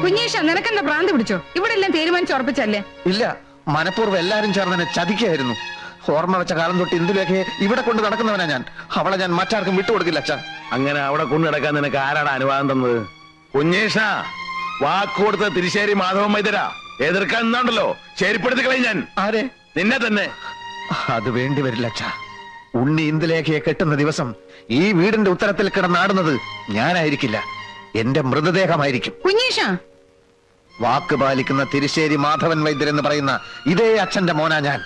കുഞ്ഞീഷ നിനക്കെന്താ ഭ്രാന്ത് പിടിച്ചോ? ഇവിടെ എല്ലാം തീരുമാനിച്ചുറപ്പിച്ചല്ലേ? ഇല്ല, മനഃപൂർവ്വം എല്ലാരും ചേർന്ന് എന്നെ ചതിക്കായിരുന്നു. ഓർമ്മ വെച്ച കാലം തൊട്ട് ഇന്ദുലേഖയെ ഇവിടെ കൊണ്ട് നടക്കുന്നവനാ ഞാൻ. അവളെ ഞാൻ മറ്റാർക്കും വിട്ടുകൊടുക്കില്ല അച്ഛാ. അങ്ങനെ അവിടെ കൊണ്ടു നടക്കാൻ നിനക്ക് ആരാണ് അനുവാദം തന്നത്? കുഞ്ഞേഷ, വാക്കുകൊടുത്ത തിരിശ്ശേരി മാധവൻ മൈതര എതിർക്കാൻ നിന്നാണ്ടല്ലോ ശരിപ്പെടുത്തി കളയും ഞാൻ. ആരെ? നിന്നെ തന്നെ. അത് വേണ്ടി വരില്ല അച്ഛാ. ഉണ്ണി ഇന്ദുലേഖയെ കെട്ടുന്ന ദിവസം ഈ വീടിന്റെ ഉത്തരത്തിൽ കിടന്നാടുന്നത് ഞാനായിരിക്കില്ല, എന്റെ മൃതദേഹമായിരിക്കും. കുഞ്ഞീഷ, വാക്ക് പാലിക്കുന്ന തിരിശ്ശേരി മാധവൻ വൈദ്യർ എന്ന് പറയുന്ന ഇതേ അച്ഛന്റെ മോനാ ഞാൻ.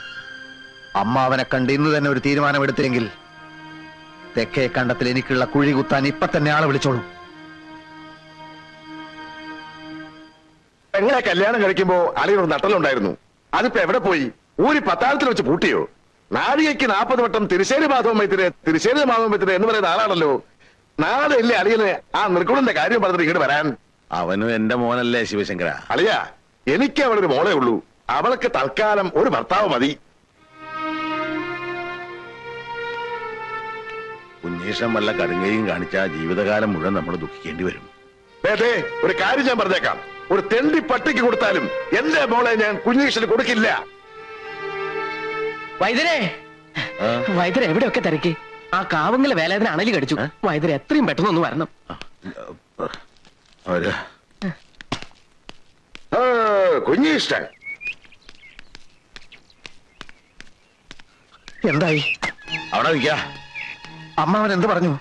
അമ്മാവനെ കണ്ട് ഇന്ന് തന്നെ ഒരു തീരുമാനമെടുത്തില്ലെങ്കിൽ തെക്കേ കണ്ടത്തിൽ എനിക്കുള്ള കുഴി കുത്താൻ ഇപ്പൊ തന്നെ ആളെ വിളിച്ചോളൂ. എങ്ങനെ കല്യാണം കഴിക്കുമ്പോ അളിയൊരു നട്ടലുണ്ടായിരുന്നു, അതിപ്പോ എവിടെ പോയി? ഊരി പത്താഴത്തിൽ വെച്ച് പൂട്ടിയോ? നാഴികയ്ക്ക് 40 വട്ടം തിരിശ്ശേരി മാധവൻ വൈദ്യരെ എന്ന് പറയുന്ന ആളാണല്ലോ. നാളെ ഇല്ലേ അളിയന് ആ നിർഗുണന്റെ കാര്യം പറഞ്ഞിട്ട് ഇങ്ങോട്ട് വരാൻ? അവനും എന്റെ മോനല്ലേ ശിവശങ്കര. അളിയ, എനിക്ക് അവളൊരു മോളേ ഉള്ളൂ. അവൾക്ക് തൽക്കാലം ഒരു ഭർത്താവ് മതി. കുഞ്ഞീഷം വല്ല കടുങ്ങയും കാണിച്ച ജീവിതകാലം മുഴുവൻ നമ്മൾ ദുഃഖിക്കേണ്ടി വരും. ഒരു കാര്യം ഞാൻ പറഞ്ഞേക്കാം, ഒരു തെണ്ടി പട്ടിക്ക് കൊടുത്താലും എന്റെ മോളെ ഞാൻ കുഞ്ഞീഷന് കൊടുക്കില്ല. വൈദ്യരെ, വൈദ്യരെ എവിടെയൊക്കെ തിരക്കി? ആ കാവങ്ങലെ വേലാതിന് അണലി കടിച്ചു. വൈദ്യരെ എത്രയും പെട്ടെന്ന് ഒന്ന് വരണം. കുഞ്ഞീഷ്ടൻ എന്തായി? അവിടെ നിൽക്ക. അമ്മാവൻ എന്ത് പറഞ്ഞു?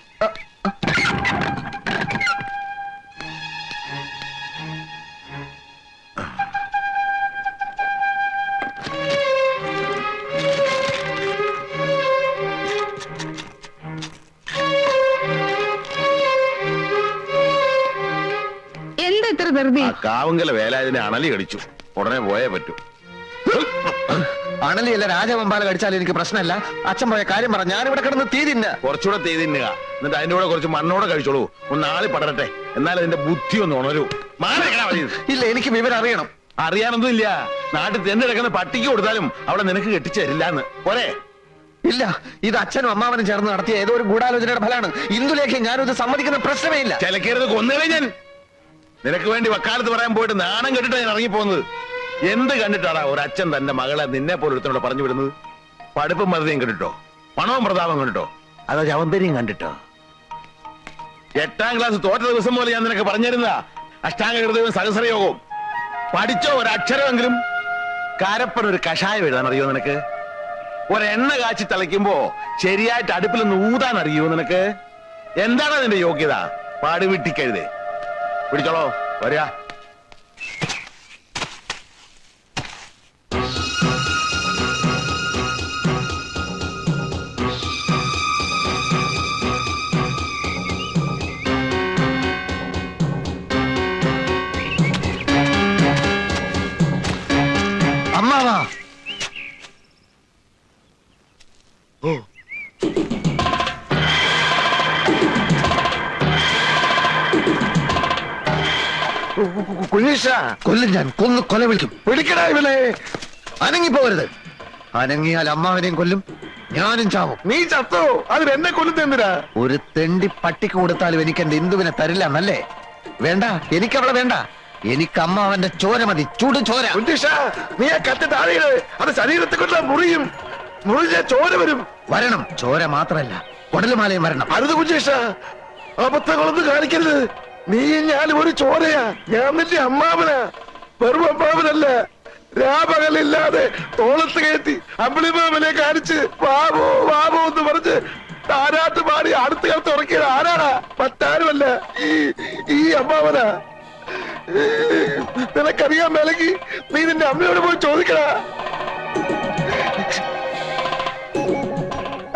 എന്താ ഇത്ര ധൃതി? കാവങ്കല വേലാതിനെ അണലി കടിച്ചു, ഉടനെ പോയേ പറ്റൂ. അണലിയല്ല, രാജവമ്പാല കടിച്ചാൽ എനിക്ക് പ്രശ്നമല്ല. അച്ഛൻ പോയ കാര്യം പറ. ഞാനിവിടെ കിടന്ന് തീ തിന്ന. കുറച്ചുകൂടെ തീ തിന്നുക, എന്നിട്ട് അതിന്റെ കൂടെ കുറച്ച് മണ്ണോടെ കഴിച്ചോളൂ. ഒന്ന് ആളി പടരട്ടെ, എന്നാൽ അതിന്റെ ബുദ്ധി ഒന്ന് ഉണരൂ. ഇല്ല, എനിക്ക് വിവരം അറിയണം. അറിയാനൊന്നും ഇല്ല. നാട്ടിൽ തെന്നെടുക്കുന്ന പട്ടിക്ക് കൊടുത്താലും അവിടെ നിനക്ക് കെട്ടിച്ചു തരില്ലാന്ന് പോരെ? ഇല്ല, ഇത് അച്ഛനും അമ്മാവനും ചേർന്ന് നടത്തിയ ഏതോ ഒരു ഗൂഢാലോചനയുടെ ഫലമാണ്. ഇന്ദുലേഖ ഞാനിത് സമ്മതിക്കുന്ന പ്രശ്നമേ ഇല്ല. ചിലക്കരുത് കൊന്നുകളെ ഞാൻ. നിനക്ക് വേണ്ടി വക്കാലത്ത് പറയാൻ പോയിട്ട് നാണം കെട്ടിട്ട് ഞാൻ ഇറങ്ങിപ്പോകുന്നത്. എന്ത് കണ്ടിട്ടാടാ ഒരു അച്ഛൻ തന്റെ മകളെ നിന്നെ പോലെ ഒരുത്തനോട് പറഞ്ഞു വിടുന്നത്? പഠിപ്പും മതയും കണ്ടിട്ടോ? പണവും പ്രതാപം കണ്ടിട്ടോ? അതോ ചവന്തരിയും കണ്ടിട്ടോ? 8ാം ക്ലാസ് തോറ്റ ദിവസം പോലെ ഞാൻ നിനക്ക് പറഞ്ഞിരുന്ന അഷ്ടാംഗ ഹൃദയവും സഹസ്രയോഗവും പഠിച്ചോ? ഒരക്ഷരമെങ്കിലും. കാരപ്പൻ ഒരു കഷായം എഴുതാൻ അറിയോ നിനക്ക്? ഒരെണ്ണ കാച്ചി തളിക്കുമ്പോ ശരിയായിട്ട് അടുപ്പിൽ നിന്ന് ഊതാൻ അറിയോ നിനക്ക്? എന്താണ് നിന്റെ യോഗ്യത? പാടുവിട്ടിക്കഴുതേ. പിടിച്ചോളോ, വരിക. അമ്മാവാ, കുഞ്ഞീഷ, കൊല്ലും ഞാൻ. കൊന്ന് കൊല വിളിക്കും. പിടിക്കടാ ഇവനെ. അനങ്ങിപ്പോകരുത്. അനങ്ങിയാൽ അമ്മാവനെയും കൊല്ലും, ഞാനും ചാവും. നീ ചത്തോ? അതിന് എന്നെ കൊല്ലുന്നെന്തിനാ? ഒരു തെണ്ടി പട്ടിക്ക് കൊടുത്താലും എനിക്ക് എന്റെ ഇന്ദുവിനെ തരില്ല എന്നല്ലേ? വേണ്ട, എനിക്കവളെ വേണ്ട. എനിക്ക് അമ്മാവന്റെ ചോര മതി, ചൂട് ചോര. കുഞ്ഞീഷ, നീ ആ കത്തി താഴെയിട്. അത് ശരീരത്തെ കൊണ്ട് മുറിയും. മുറിഞ്ഞ ചോര വരും. വരണം. ചോര മാത്രമല്ല, കുടലുമാലയും വരണം. അരുത് കുഞ്ഞീഷ, അബദ്ധങ്ങളൊന്നും കാണിക്കരുത്. നീ ഞാനും ഒരു ചോരയാ. ഞാൻ നിന്റെ അമ്മാവനാ, വെറും അമ്മാവനല്ല. രാപകലില്ലാതെ തോളത്ത് കയറ്റി അമ്പിളിമാമനെ കാണിച്ച് വാവോ വാവോ എന്ന് പറഞ്ഞ് താരാട്ട് പാടി അടുത്ത് കാലത്ത് ഉറക്കിയത് ആരാടാ? മറ്റാരുമല്ല, ഈ അമ്മാവനാ. നിനക്കറിയാൻ മേലെങ്കിൽ നീ നിന്റെ അമ്മയോട് പോയി ചോദിക്കടാ.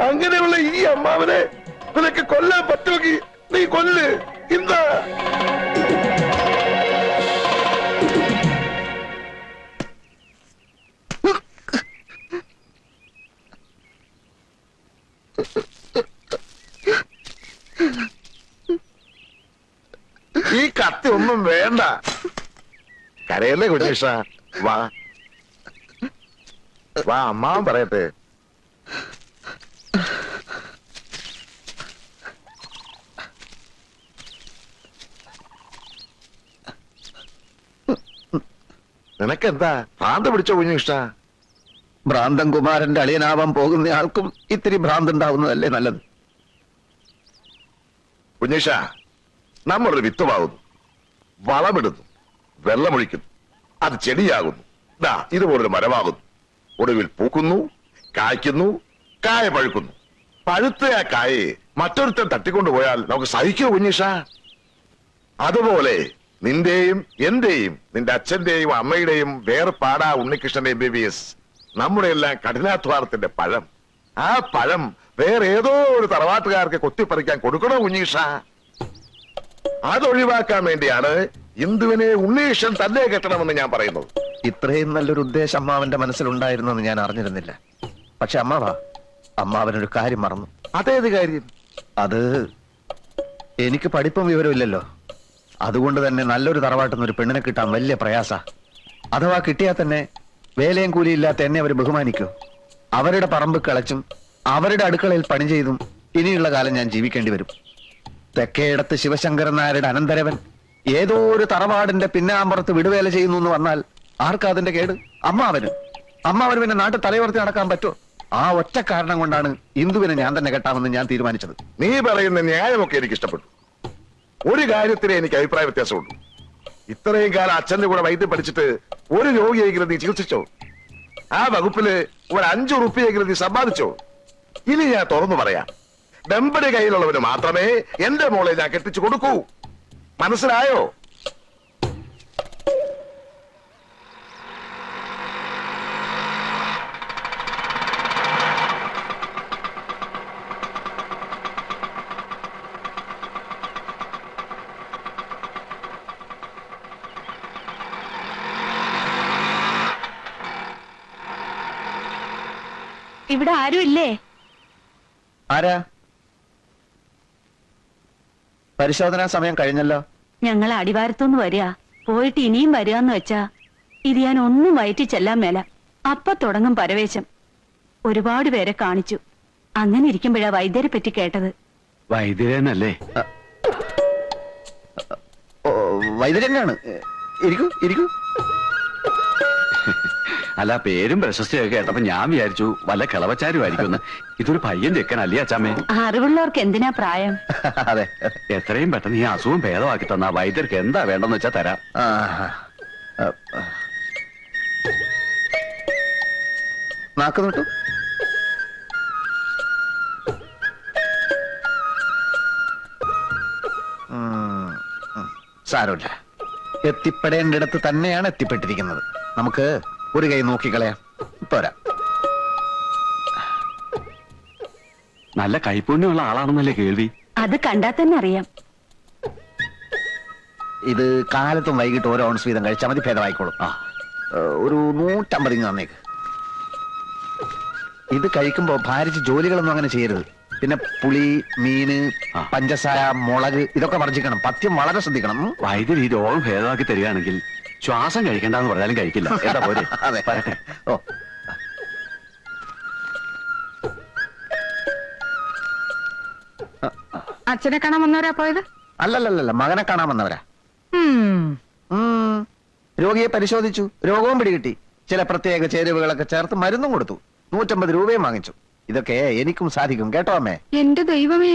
അങ്ങനെയുള്ള ഈ അമ്മാവനെ നിനക്ക് കൊല്ലാൻ പറ്റുമെങ്കിൽ നീ കൊല്ല്. ഇന്നാ ഈ കത്തി ഒന്നും വേണ്ട. കരയല്ലേ കുഞ്ഞീഷ? വാ വാ, അമ്മാവൻ പറയട്ടെ. നിനക്കെന്താ ഭ്രാന്ത് പിടിച്ച കുഞ്ഞിഷ്ട? ഭ്രാന്തൻ കുമാരന്റെ അളിയനാവാൻ പോകുന്ന ആൾക്കും ഇത്തിരി ഭ്രാന്ത് ഉണ്ടാവുന്നതല്ലേ നല്ലത്. കുഞ്ഞിഷ, നമ്മളൊരു വിത്തുമാകുന്നു, വളമിടുന്നു, വെള്ളമൊഴിക്കുന്നു, അത് ചെടിയാകുന്നു, ദാ ഇതുപോലൊരു മരമാകുന്നു. ഒടുവിൽ പൂക്കുന്നു, കായ്ക്കുന്നു, കായ പഴുക്കുന്നു. പഴുത്ത ആ കായെ മറ്റൊരുത്തൻ തട്ടിക്കൊണ്ടുപോയാൽ നമുക്ക് സഹിക്കൂ കുഞ്ഞിഷ? അതുപോലെ നിന്റെയും എന്റെയും നിന്റെ അച്ഛന്റെയും അമ്മയുടെയും വേർപാടാ ഉണ്ണികൃഷ്ണന്റെ MBBS, നമ്മുടെ എല്ലാം കഠിനാധ്വാനത്തിന്റെ പഴം. ആ പഴം വേറെ ഏതോ ഒരു തറവാട്ടുകാർക്ക് കൊത്തിപ്പറിക്കാൻ കൊടുക്കണോ കുഞ്ഞീഷ? അതൊഴിവാക്കാൻ വേണ്ടിയാണ് ഇന്ദുവിനെ ഉണ്ണീഷൻ തന്നെ കെട്ടണമെന്ന് ഞാൻ പറയുന്നത്. ഇത്രയും നല്ലൊരു ഉദ്ദേശം അമ്മാവന്റെ മനസ്സിലുണ്ടായിരുന്നെന്ന് ഞാൻ അറിഞ്ഞിരുന്നില്ല. പക്ഷെ അമ്മാവനൊരു കാര്യം മറന്നു. അതേത് കാര്യം? അത് എനിക്ക് പഠിപ്പും വിവരമില്ലല്ലോ. അതുകൊണ്ട് തന്നെ നല്ലൊരു തറവാട്ടുന്ന ഒരു പെണ്ണിനെ കിട്ടാൻ വലിയ പ്രയാസ. അഥവാ കിട്ടിയാൽ തന്നെ വേലയും കൂലിയില്ലാത്ത എന്നെ അവർ ബഹുമാനിക്കൂ. അവരുടെ പറമ്പ് കിളച്ചും അവരുടെ അടുക്കളയിൽ പണി ചെയ്തും ഇനിയുള്ള കാലം ഞാൻ ജീവിക്കേണ്ടി വരും. തെക്കേടത്ത് ശിവശങ്കരൻ നായരുടെ അനന്തരവൻ ഏതോ ഒരു തറവാടിന്റെ പിന്നാമ്പുറത്ത് വിടുവേല ചെയ്യുന്നു എന്ന് വന്നാൽ ആർക്കാ അതിന്റെ കേട്? അമ്മാവന് പിന്നെ നാട്ടിൽ തലയുയർത്തി നടക്കാൻ പറ്റുമോ? ആ ഒറ്റ കാരണം കൊണ്ടാണ് ഇന്ദുവിനെ ഞാൻ തന്നെ കെട്ടാമെന്ന് ഞാൻ തീരുമാനിച്ചത്. നീ പറയുന്ന ന്യായമൊക്കെ എനിക്ക് ഇഷ്ടപ്പെട്ടു. ഒരു കാര്യത്തിലെ എനിക്ക് അഭിപ്രായ വ്യത്യാസമുണ്ട്. ഇത്രയും കാലം അച്ഛന്റെ കൂടെ വൈദ്യം പഠിച്ചിട്ട് ഒരു രോഗിയെങ്കിലും നീ ചികിത്സിച്ചോ? ആ വകുപ്പില് ഒരു 5 ഉറുപ്പിയെങ്കിലും നീ സമ്പാദിച്ചോ? ഇനി ഞാൻ തുറന്നു പറയാം, ഡമ്പടി കയ്യിലുള്ളവന് മാത്രമേ എന്റെ മോളെ ഞാൻ കെട്ടിച്ചു കൊടുക്കൂ. മനസ്സിലായോ? ഇവിടെ ആരും ഇല്ലേ? ആരാ? പരിശോധനാ സമയം കഴിഞ്ഞല്ലോ. ഞങ്ങൾ അടിവാരത്തുനിന്ന് വരിക, പോയിട്ട് ഇനിയും വരികയെന്ന് വെച്ചാ ഇത് ഞാൻ ഒന്നും വയറ്റി ചെല്ലാൻ മേല. അപ്പൊ തുടങ്ങും പരവേശം. ഒരുപാട് പേരെ കാണിച്ചു. അങ്ങനെ ഇരിക്കുമ്പോഴാ വൈദ്യരെ പറ്റി കേട്ടത്. വൈദ്യരനല്ലേ? വൈദ്യരനാണ്. ഇരിക്കൂ ഇരിക്കൂ. അല്ല, പേരും പ്രശസ്തിയൊക്കെ കേട്ടപ്പോ ഞാൻ വിചാരിച്ചു വല്ല കിളവച്ചാരുമായിരിക്കും. ഇതൊരു പയ്യൻ ചെക്കനല്ലേ അച്ചാമ്മേ? അറിവുള്ളവർക്ക് എന്തിനാ പ്രായം? അതെ, എത്രയും പെട്ടെന്ന് ഈ അസുഖം ഭേദമാക്കി തന്നാ വൈദ്യർക്ക് എന്താ വേണ്ടെന്ന് വെച്ചാ തരാം. നാക്ക് നോട്ടു. സാരമില്ല, എത്തിപ്പെടേണ്ടിടത്ത് തന്നെയാണ് എത്തിപ്പെട്ടിരിക്കുന്നത്. നമുക്ക് ഒരു കൈ നോക്കിക്കളയാം. പോരാ. നല്ല കൈപ്പുണ്യമുള്ള ആളാണെന്നല്ലേ കേൾവി? അത് കണ്ടാൽ തന്നെ അറിയാം. ഇത് കാലത്തും വൈകിട്ട് ഓരോ ഔൺസ് വീതം കഴിച്ചാൽ മതി, ഭേദമായിക്കോളും. ഒരു 150 ഇങ്ങ് തന്നേക്ക്. ഇത് കഴിക്കുമ്പോ ഭാരിച്ച് ജോലികളൊന്നും അങ്ങനെ ചെയ്യരുത്. പിന്നെ പുളി, മീന്, പഞ്ചസാര, മുളക് ഇതൊക്കെ വർജിക്കണം. പഥ്യം വളരെ ശ്രദ്ധിക്കണം. വൈദ്യർ ഈ രോഗം ഭേദമാക്കി തരികയാണെങ്കിൽ ശ്വാസം കഴിക്കണ്ടെന്ന് പറഞ്ഞാലും കഴിക്കില്ല. എന്താ പോലെ? അതെ, വരട്ടെ. ഓ, അച്ഛനെ കാണാൻ വന്നവരാ പോയത്? അല്ലല്ലല്ല, മകനെ കാണാൻ വന്നവരാ. രോഗിയെ പരിശോധിച്ചു, രോഗവും പിടികിട്ടി. ചില പ്രത്യേക ചേരുവകളൊക്കെ ചേർത്ത് മരുന്നും കൊടുത്തു. 150 രൂപയും വാങ്ങിച്ചു. ഇതൊക്കെ എനിക്കും സാധിക്കും കേട്ടോ അമ്മേ. എന്റെ ദൈവമേ,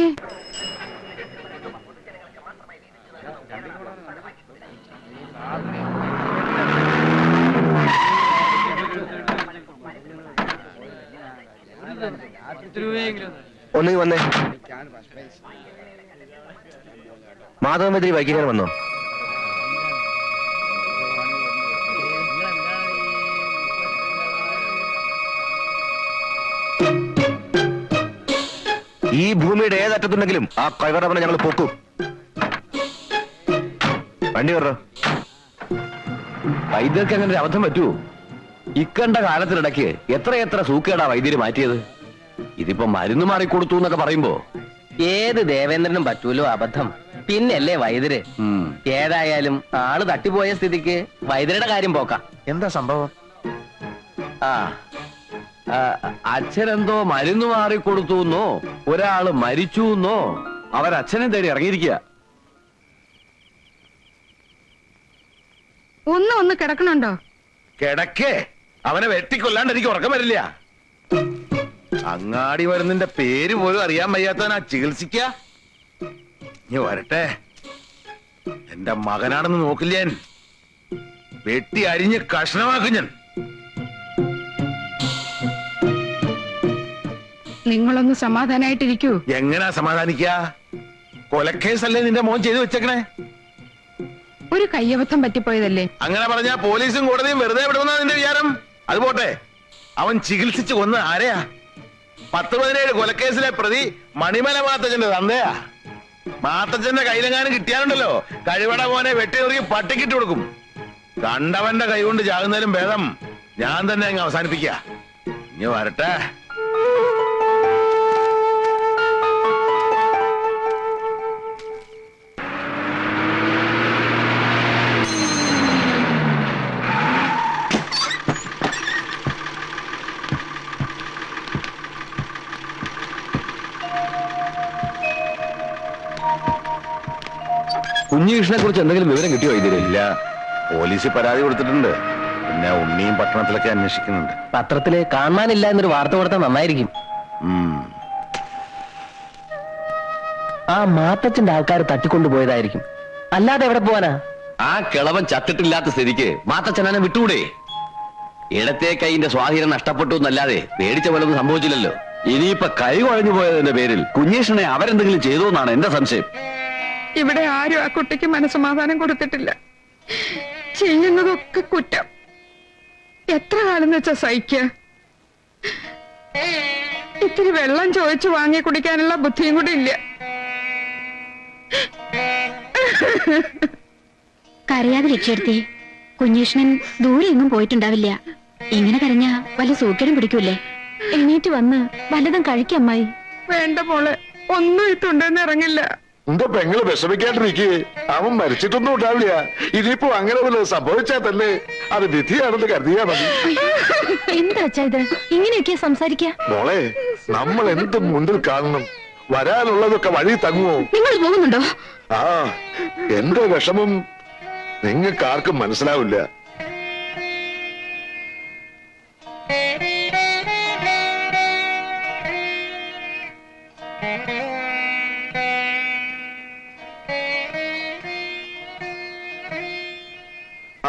ഒന്ന് വന്നേ. മാധവമന്ത്രി വൈകിക്കാൻ വന്നോ? ഈ ഭൂമിയുടെ ഏതറ്റത്തുണ്ടെങ്കിലും ആ കൈവറവനെ ഞങ്ങൾ പൊക്കും. വണ്ടി വരോ. വൈദ്യർക്ക് അങ്ങനെ ഒരു അബദ്ധം പറ്റുമോ? ഇക്കണ്ട കാലത്തിനിടയ്ക്ക് എത്രയെത്ര സൂക്കേടാ വൈദ്യര് മാറ്റിയത്. ഇതിപ്പോ മരുന്ന് മാറിക്കൊടുത്തു എന്നൊക്കെ പറയുമ്പോ ഏത് ദേവേന്ദ്രനും പറ്റൂലോ അബദ്ധം. പിന്നല്ലേ വൈദ്യര്. ഏതായാലും ആള് തട്ടിപ്പോയ സ്ഥിതിക്ക് വൈദ്യരുടെ കാര്യം പോക്കാം. എന്താ സംഭവം? അച്ഛനെന്തോ മരുന്ന് മാറിക്കൊടുത്തു എന്നോ ഒരാള് മരിച്ചു എന്നോ അവരച്ഛനെ തേടി ഇറങ്ങിയിരിക്കുക. ഒന്ന് കിടക്കണുണ്ടോ? കിടക്കേ അവനെ വെട്ടിക്കൊല്ലാണ്ട് എനിക്ക് ഉറക്കം വരില്ല. അങ്ങാടി മരുന്നിന്റെ പേര് പോലും അറിയാൻ വയ്യാത്തവനാ ചികിത്സിക്ക. ഇനി വരട്ടെ, എന്റെ മകനാണെന്ന് നോക്കില്ല ഞാൻ. വെട്ടി അരിഞ്ഞ് കഷ്ണമാക്കും ഞാൻ. നിങ്ങളൊന്ന് സമാധാനായിട്ടിരിക്കൂ. എങ്ങനാ സമാധാനിക്ക? കൊലക്കേസല്ലേ നിന്റെ മോൻ ചെയ്തു വെച്ചേക്കണേ? ഒരു കയ്യബദ്ധം പറ്റിപ്പോയതല്ലേ. അങ്ങനെ പറഞ്ഞാ പോലീസും കോടതിയും വെറുതെ വിടുമെന്നാ നിന്റെ വിചാരം? അത് പോട്ടെ, അവൻ ചികിത്സിച്ച് കൊന്ന് ആരെയാ? 10-17 കൊലക്കേസിലെ പ്രതി മണിമല മാത്തച്ഛന്റെ തന്തയാ. മാത്തച്ഛന്റെ കയ്യിലെങ്ങാനും കിട്ടിയാലുണ്ടല്ലോ, കഴിവട മോനെ വെട്ടി നുറുക്കി പട്ടിക്കിട്ട് കൊടുക്കും. കണ്ടവന്റെ കൈ കൊണ്ട് ചാകുന്നതിലും ഭേദം ഞാൻ തന്നെ അങ്ങ് അവസാനിപ്പിക്ക. ഇനി വരട്ടെ. കുഞ്ഞീഷിനെ കുറിച്ച് എന്തെങ്കിലും വിവരം കിട്ടിയോ? ഇല്ല, പോലീസിൽ പരാതി കൊടുത്തിട്ടുണ്ട്. പിന്നെ ഉണ്ണിയും പട്ടണത്തിലൊക്കെ അന്വേഷിക്കുന്നുണ്ട്. പത്രത്തില് കാണാനില്ല എന്നൊരു വാർത്ത കൊടുത്താൽ നന്നായിരിക്കും. ആ മാത്തച്ഛന്റെ ആൾക്കാർ തട്ടിക്കൊണ്ടുപോയതായിരിക്കും, അല്ലാതെ എവിടെ പോവാനാ? ആ കിളവൻ ചത്തിട്ടില്ലാത്ത സ്ഥിതിക്ക് മാത്തച്ഛനെ വിട്ടുകൂടെ? ഇടത്തെ കൈന്റെ സ്വാധീനം നഷ്ടപ്പെട്ടു എന്നല്ലാതെ പേടിച്ച പോലൊന്നും സംഭവിച്ചില്ലല്ലോ. ഇനിയിപ്പൊ കൈ കുഴഞ്ഞു പോയതിന്റെ പേരിൽ കുഞ്ഞീഷിനെ അവരെന്തെങ്കിലും ചെയ്തു എന്നാണ് എന്റെ സംശയം. ഇവിടെ ആരും ആ കുട്ടിക്ക് മനസ്സമാധാനം കൊടുത്തിട്ടില്ല. ചെയ്യുന്നതൊക്കെ കുറ്റം. എത്ര കാലം വെച്ചാ സഹിക്ക? ഇത്തിരി വെള്ളം ചോദിച്ചു വാങ്ങി കുടിക്കാനുള്ള ബുദ്ധിയും കൂടി ഇല്ല. കരയാതെ രക്ഷപ്പെടുത്തി. കുഞ്ഞീഷ്ണൻ ദൂരെ എങ്ങും പോയിട്ടുണ്ടാവില്ല. ഇങ്ങനെ കരഞ്ഞാ വല്ല സൂക്കേടും പിടിക്കൂലേ? എണീറ്റ് വന്ന് വല്ലതും കഴിക്കമ്മായി. വേണ്ട മോളെ, ഒന്നും ഇട്ടുണ്ടെന്ന് ഇറങ്ങില്ല. എന്റെ പെങ്ങള് വിഷമിക്കാണ്ടിരിക്കേ. അവൻ മരിച്ചിട്ടൊന്നും ഉണ്ടാവില്ല. ഇനിയിപ്പോ അങ്ങനെ വല്ലതും സംഭവിച്ചാൽ തന്നെ അത് വിധിയാണെന്ന് കരുതിയാ മതി. എന്താ ഇത് ഇങ്ങനെയൊക്കെ സംസാരിക്കാ? മോളെ, നമ്മൾ എന്ത് മുന്നിൽ കാണണം? വരാനുള്ളതൊക്കെ വഴി തങ്ങുമോ? നിങ്ങൾ പോകുന്നുണ്ടോ? ആ, എന്റെ വിഷമം നിങ്ങൾക്ക് ആർക്കും മനസ്സിലാവില്ല.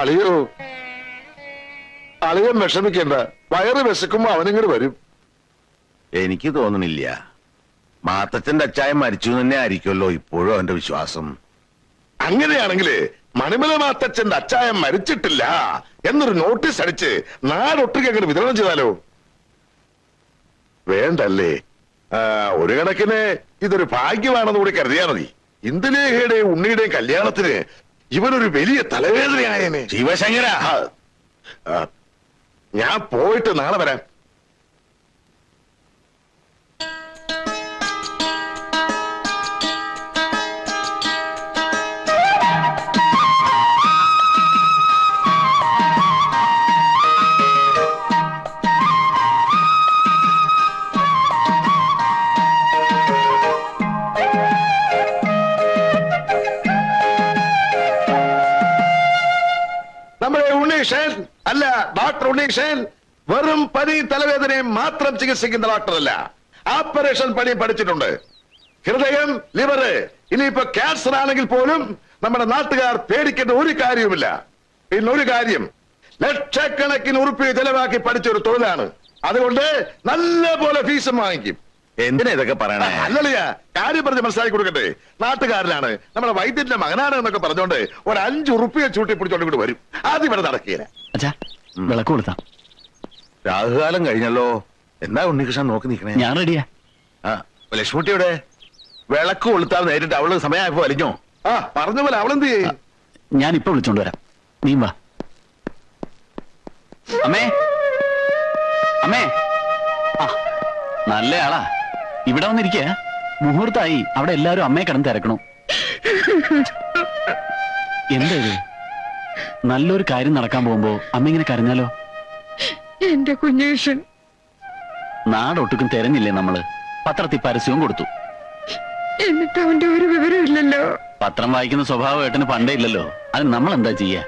അളിയോ, അളിയൻ വിഷമിക്കണ്ട. വയറ് വിശക്കുമ്പോ അവനിങ്ങോട്ട് വരും. എനിക്ക് തോന്നണില്ല. മാത്തച്ഛന്റെ അച്ചായൻ മരിച്ചു തന്നെ ആയിരിക്കുമല്ലോ ഇപ്പോഴും അവന്റെ വിശ്വാസം. അങ്ങനെയാണെങ്കിൽ മണിമല മാത്തച്ഛന്റെ അച്ചായൻ മരിച്ചിട്ടില്ല എന്നൊരു നോട്ടീസ് അടിച്ച് നാടൊട്ടുക്ക് അങ്ങോട്ട് വിതരണം ചെയ്താലോ? വേണ്ടല്ലേ? ഒരു കണക്കിന് ഇതൊരു ഭാഗ്യമാണെന്ന് കൂടി കരുതിയാ മതി. ഇന്ദുലേഖയുടെയും ഉണ്ണിയുടെയും കല്യാണത്തിന് ഇവനൊരു വലിയ തലവേദനയായേനെ. ശിവശങ്കര, ഞാൻ പോയിട്ട് നാളെ വരാം. നമ്മുടെ ഉണ്ണീഷൻ അല്ല, ഡോക്ടർ ഉണ്ണീഷൻ വെറും പനി തലവേദനയും മാത്രം ചികിത്സിക്കുന്ന ഡോക്ടറല്ല. ഓപ്പറേഷൻ പണി പഠിച്ചിട്ടുണ്ട്. ഹൃദയം, ലിവറ്, ഇനിയിപ്പോ ക്യാൻസർ ആണെങ്കിൽ പോലും നമ്മുടെ നാട്ടുകാർ പേടിക്കേണ്ട ഒരു കാര്യവുമില്ല. പിന്നൊരു കാര്യം, ലക്ഷക്കണക്കിന് ഉറുപ്പിക ചെലവാക്കി പഠിച്ചൊരു തൊഴിലാണ്. അതുകൊണ്ട് നല്ല പോലെ ഫീസും വാങ്ങിക്കും. എന്തിനാ ഇതൊക്കെ പറയണേ? അല്ലല്ല, കാര്യം പറഞ്ഞ് മനസ്സിലാക്കി കൊടുക്കട്ടെ. നാട്ടുകാരനാണ്, നമ്മുടെ വൈദ്യന്റെ മകനാണ് എന്നൊക്കെ പറഞ്ഞോണ്ട് ഒരു 5 ഉറുപ്പിക ചൂട്ടി പിടിച്ചോണ്ട് കൂടി വരും. ആദ്യം ഇവിടെ നടക്കില്ല. വിളക്ക് കൊടുത്താം. രാഹുകാലം കഴിഞ്ഞല്ലോ. എന്താ ഉണ്ണികൃഷ്ണൻ നോക്കി നിൽക്കണേ? ഞാൻ റെഡിയാ. ആ, ലക്ഷ്മിയുടെ വിളക്ക് കൊളുത്താൽ നേരിട്ട് അവള് സമയമായപ്പോ വലിഞ്ഞോ? ആ, പറഞ്ഞ പോലെ അവളെന്ത് ചെയ്യും? ഞാൻ ഇപ്പൊ വിളിച്ചോണ്ട് വരാം. നീ വാ. അമ്മേ, അമ്മേ. ആ, നല്ല ആളാ. ഇവിടെ വന്നിരിക്ക. മുഹൂർത്തായി. അവിടെ എല്ലാരും അമ്മയെ കിടന്ന് തിരക്കണു. എന്താ ഇത്? നല്ലൊരു കാര്യം നടക്കാൻ പോകുമ്പോ അമ്മ ഇങ്ങനെ കരഞ്ഞാലോ? എന്റെ കുഞ്ഞേഷൻ നാടൊട്ടുക്കും തെരഞ്ഞില്ലേ നമ്മള്? പത്രത്തിൽ പരസ്യവും കൊടുത്തു. എന്നിട്ട് അവന്റെ ഒരു വിവരം ഇല്ലല്ലോ. പത്രം വായിക്കുന്ന സ്വഭാവം ഏട്ടന് പണ്ടേ ഇല്ലല്ലോ. അത് നമ്മൾ എന്താ ചെയ്യാ?